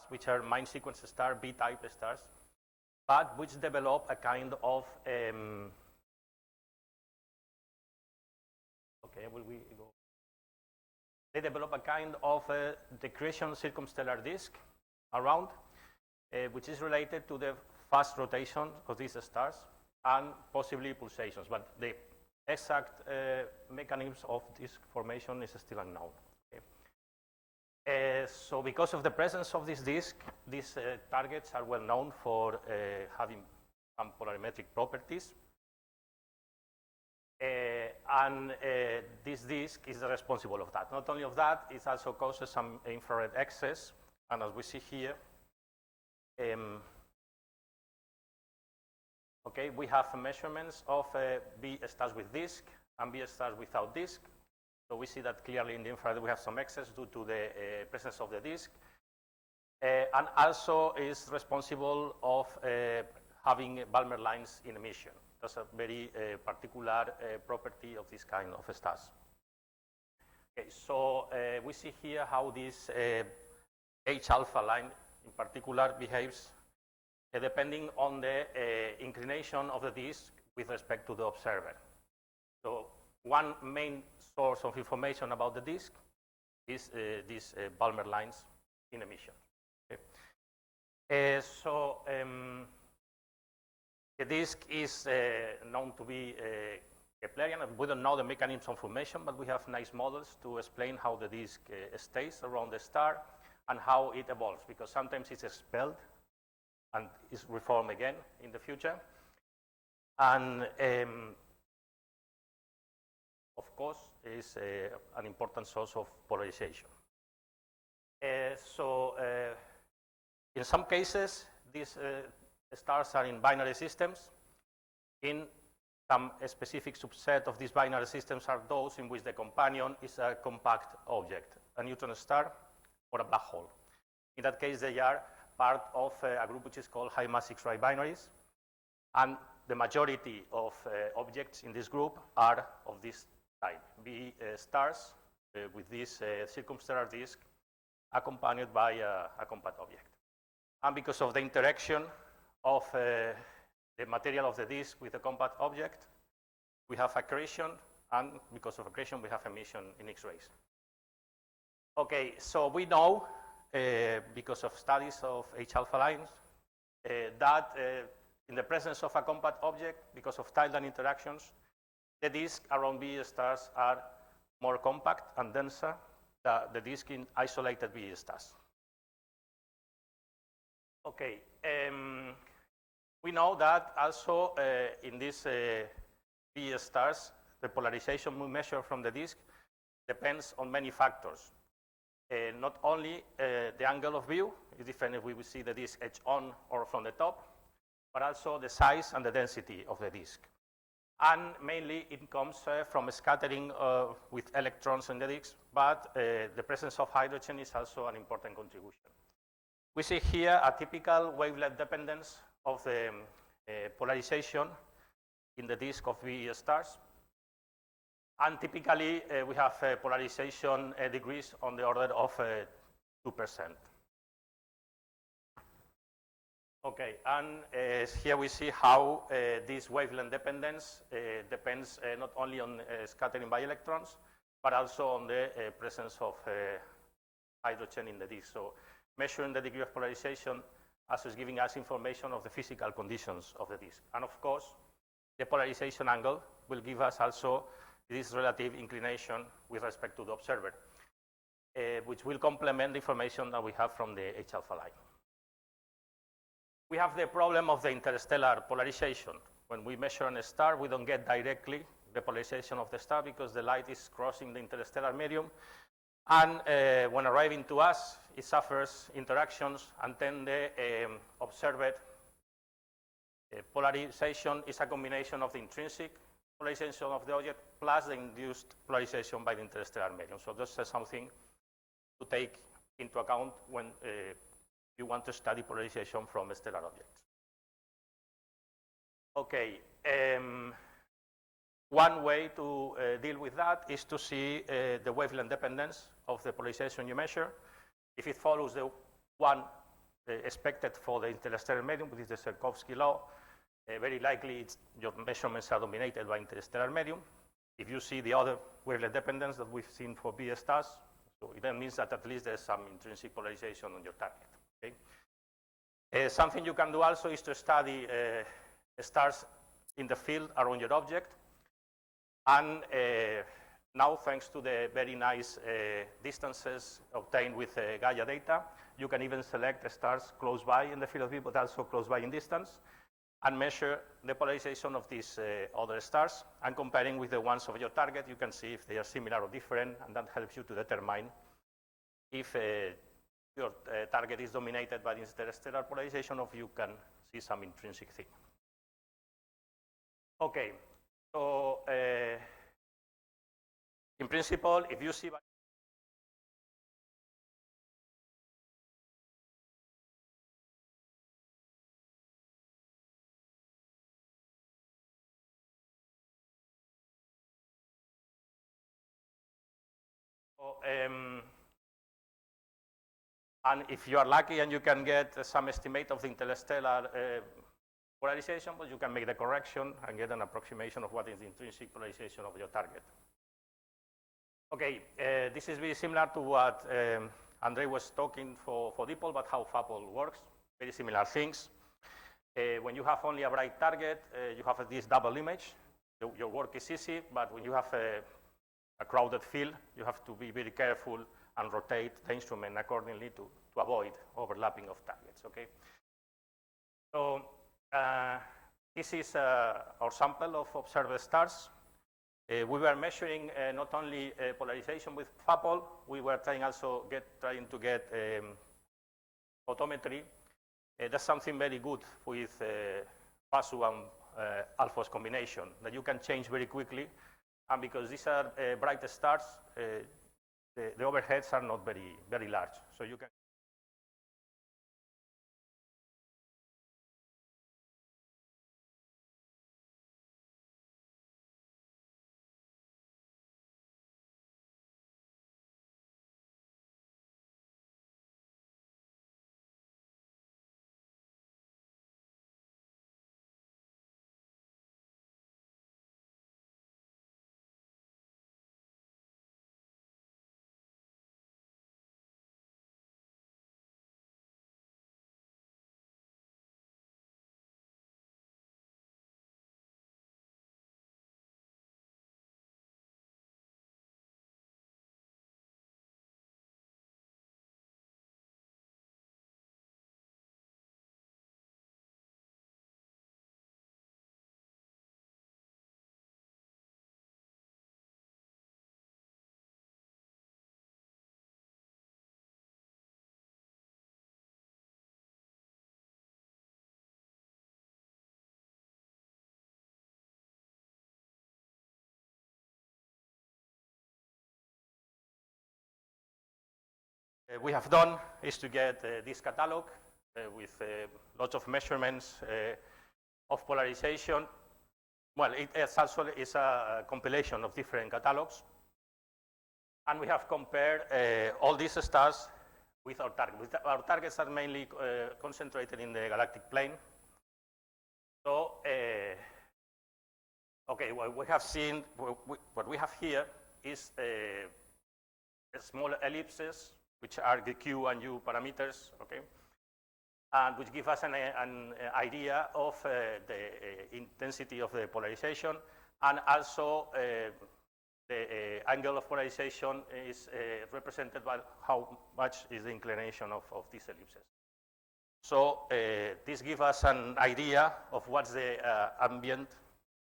which are main sequence stars, B-type stars, but which develop a kind of They develop a kind of decretion circumstellar disk around, which is related to the fast rotation of these stars and possibly pulsations. But the exact mechanisms of this formation is still unknown. Okay. So because of the presence of this disk, these targets are well known for having some polarimetric properties. And this disk is responsible of that. Not only of that, it also causes some infrared excess. And as we see here, okay, we have measurements of B stars with disk and B stars without disk. So we see that clearly in the infrared we have some excess due to the presence of the disk. And also is responsible of having Balmer lines in emission. That's a very particular property of this kind of stars. Okay, so we see here how this H-alpha line in particular behaves depending on the inclination of the disk with respect to the observer. So one main source of information about the disk is these Balmer lines in emission. Okay. The disk is known to be Keplerian. We don't know the mechanism of formation, but we have nice models to explain how the disk stays around the star and how it evolves, because sometimes it's expelled and is reformed again in the future. And of course, is an important source of polarization. In some cases, these stars are in binary systems. In some specific subset of these binary systems are those in which the companion is a compact object, a neutron star or a black hole. In that case, they are part of a group which is called high mass X-ray binaries. And the majority of objects in this group are of this type, B stars with this circumstellar disk accompanied by a compact object. And because of the interaction of the material of the disk with the compact object, we have accretion, and because of accretion, we have emission in X-rays. Okay, so we know, because of studies of H-alpha lines, that in the presence of a compact object, because of tidal interactions, the disk around B stars are more compact and denser than the disk in isolated B stars. Okay. We know that also in these B stars, the polarization we measure from the disk depends on many factors. Not only the angle of view is different if we see the disk edge on or from the top, but also the size and the density of the disk. And mainly it comes from scattering with electrons in the disk, but the presence of hydrogen is also an important contribution. We see here a typical wavelength dependence of the polarization in the disk of B stars. And typically, we have polarization degrees on the order of 2%. Okay, and here we see how this wavelength dependence depends not only on scattering by electrons, but also on the presence of hydrogen in the disk. So measuring the degree of polarization also is giving us information of the physical conditions of the disk. And of course, the polarization angle will give us also this relative inclination with respect to the observer, which will complement the information that we have from the H-alpha line. We have the problem of the interstellar polarization. When we measure a star, we don't get directly the polarization of the star because the light is crossing the interstellar medium. And when arriving to us, it suffers interactions, and then the observed polarization is a combination of the intrinsic polarization of the object plus the induced polarization by the interstellar medium. So this is something to take into account when you want to study polarization from stellar objects. Okay, one way to deal with that is to see the wavelength dependence of the polarization you measure. If it follows the one expected for the interstellar medium, which is the Cherkovsky law. Very likely your measurements are dominated by interstellar medium. If you see the other wavelength dependence that we've seen for B stars, so it then means that at least there's some intrinsic polarization on your target. Okay? Something you can do also is to study stars in the field around your object. And now, thanks to the very nice distances obtained with Gaia data, you can even select the stars close by in the field of view, but also close by in distance, and measure the polarization of these other stars. And comparing with the ones of your target, you can see if they are similar or different, and that helps you to determine if your target is dominated by interstellar polarization, or if you can see some intrinsic thing. Okay, so in principle, if you see and if you are lucky and you can get some estimate of the interstellar polarization, but you can make the correction and get an approximation of what is the intrinsic polarization of your target. Okay, this is very similar to what Andre was talking for dipole, but how FAPOL works. Very similar things. When you have only a bright target, you have this double image. Your work is easy, but when you have a crowded field, you have to be very careful and rotate the instrument accordingly to avoid overlapping of targets. Okay. So this is our sample of observed stars. We were measuring not only polarization with FAPOL, we were trying to get photometry. That's something very good with PASU and alphos combination, that you can change very quickly. And because these are bright stars, the overheads are not very large. So you can we have done is to get this catalog with lots of measurements of polarization. Well, it's also a compilation of different catalogs. And we have compared all these stars with our target. Our targets are mainly concentrated in the galactic plane. So, okay, what we have seen, what we have here is small ellipses, which are the Q and U parameters, okay, and which give us an idea of the intensity of the polarization, and also the angle of polarization is represented by how much is the inclination of these ellipses. So this gives us an idea of what's the ambient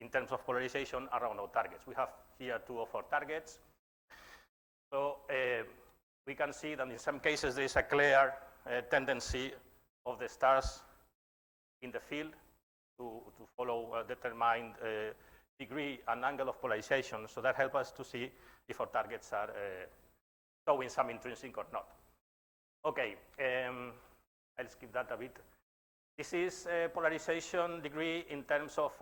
in terms of polarization around our targets. We have here two of our targets. So we can see that in some cases there is a clear tendency of the stars in the field to follow a determined degree and angle of polarization. So that helps us to see if our targets are showing some intrinsic or not. Okay, I'll skip that a bit. This is polarization degree in terms of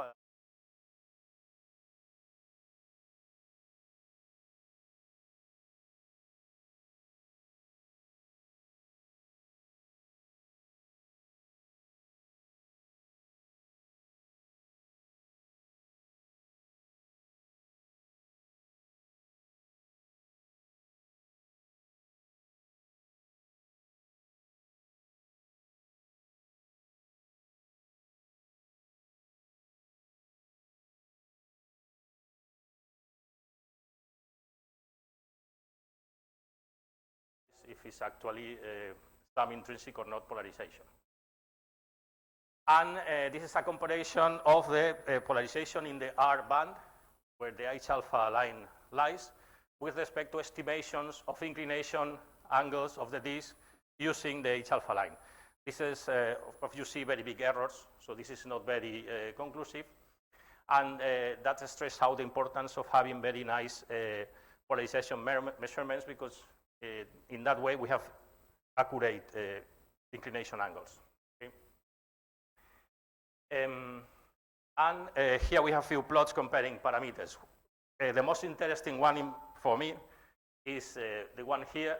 if it's actually some intrinsic or not polarization. And this is a comparison of the polarization in the R band, where the H alpha line lies, with respect to estimations of inclination angles of the disk using the H alpha line. This is, you see very big errors, so this is not very conclusive. And that stresses out the importance of having very nice polarization measurements, because in that way we have accurate inclination angles. Okay? And here we have a few plots comparing parameters. The most interesting one for me is the one here,